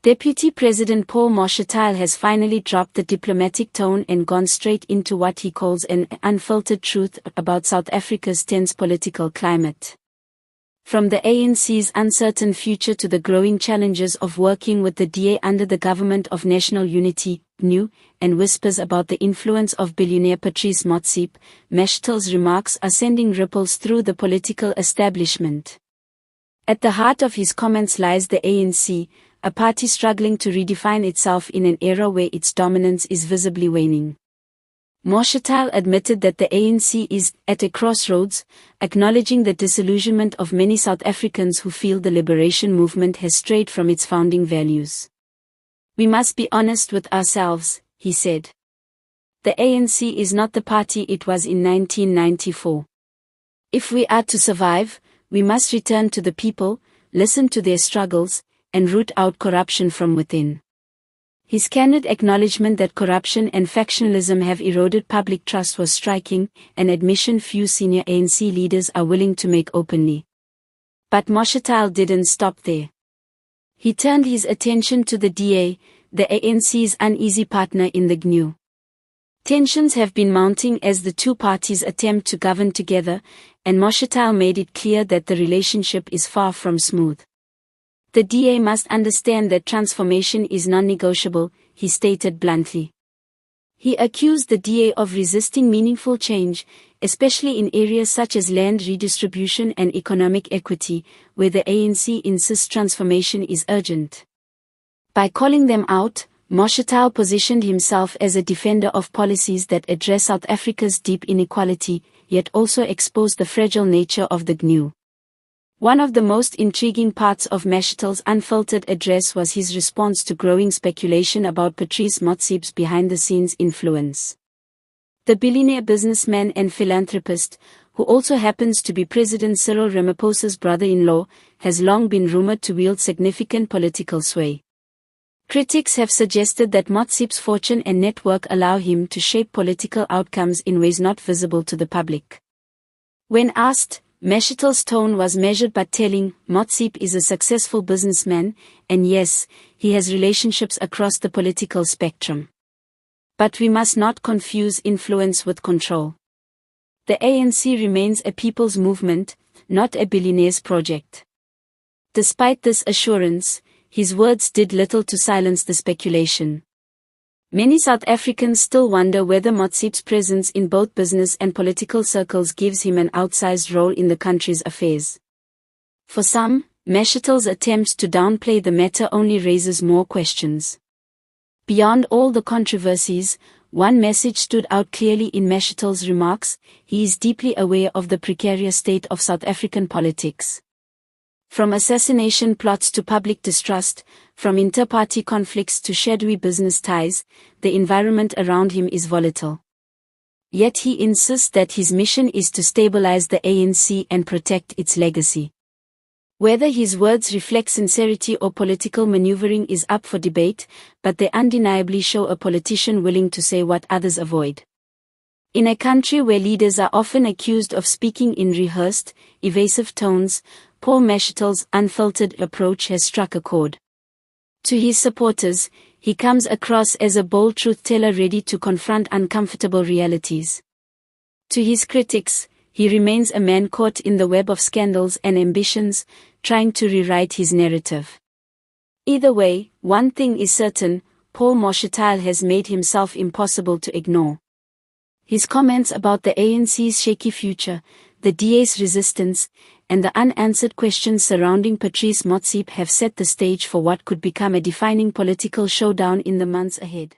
Deputy President Paul Mashatile has finally dropped the diplomatic tone and gone straight into what he calls an unfiltered truth about South Africa's tense political climate. From the ANC's uncertain future to the growing challenges of working with the DA under the Government of National Unity, GNU, and whispers about the influence of billionaire Patrice Motsepe, Mashatile's remarks are sending ripples through the political establishment. At the heart of his comments lies the ANC, a party struggling to redefine itself in an era where its dominance is visibly waning. Mashatile admitted that the ANC is at a crossroads, acknowledging the disillusionment of many South Africans who feel the liberation movement has strayed from its founding values. "We must be honest with ourselves," he said. "The ANC is not the party it was in 1994. If we are to survive, we must return to the people, listen to their struggles, and root out corruption from within." His candid acknowledgment that corruption and factionalism have eroded public trust was striking, an admission few senior ANC leaders are willing to make openly. But Mashatile didn't stop there. He turned his attention to the DA, the ANC's uneasy partner in the GNU. Tensions have been mounting as the two parties attempt to govern together, and Mashatile made it clear that the relationship is far from smooth. "The DA must understand that transformation is non-negotiable," he stated bluntly. He accused the DA of resisting meaningful change, especially in areas such as land redistribution and economic equity, where the ANC insists transformation is urgent. By calling them out, Mashatile positioned himself as a defender of policies that address South Africa's deep inequality, yet also expose the fragile nature of the GNU. One of the most intriguing parts of Mashatile's unfiltered address was his response to growing speculation about Patrice Motsepe's behind-the-scenes influence. The billionaire businessman and philanthropist, who also happens to be President Cyril Ramaphosa's brother-in-law, has long been rumored to wield significant political sway. Critics have suggested that Motsepe's fortune and network allow him to shape political outcomes in ways not visible to the public. When asked, Mashatile's tone was measured but telling. "Motsepe is a successful businessman, and yes, he has relationships across the political spectrum. But we must not confuse influence with control. The ANC remains a people's movement, not a billionaire's project." Despite this assurance, his words did little to silence the speculation. Many South Africans still wonder whether Motsepe's presence in both business and political circles gives him an outsized role in the country's affairs. For some, Mashatile's attempts to downplay the matter only raises more questions. Beyond all the controversies, one message stood out clearly in Mashatile's remarks: he is deeply aware of the precarious state of South African politics. From assassination plots to public distrust, from inter-party conflicts to shadowy business ties, the environment around him is volatile. Yet he insists that his mission is to stabilize the ANC and protect its legacy. Whether his words reflect sincerity or political maneuvering is up for debate, but they undeniably show a politician willing to say what others avoid. In a country where leaders are often accused of speaking in rehearsed, evasive tones, Paul Mashatile's unfiltered approach has struck a chord. To his supporters, he comes across as a bold truth-teller ready to confront uncomfortable realities. To his critics, he remains a man caught in the web of scandals and ambitions, trying to rewrite his narrative. Either way, one thing is certain: Paul Mashatile has made himself impossible to ignore. His comments about the ANC's shaky future, the DA's resistance, and the unanswered questions surrounding Patrice Motsepe have set the stage for what could become a defining political showdown in the months ahead.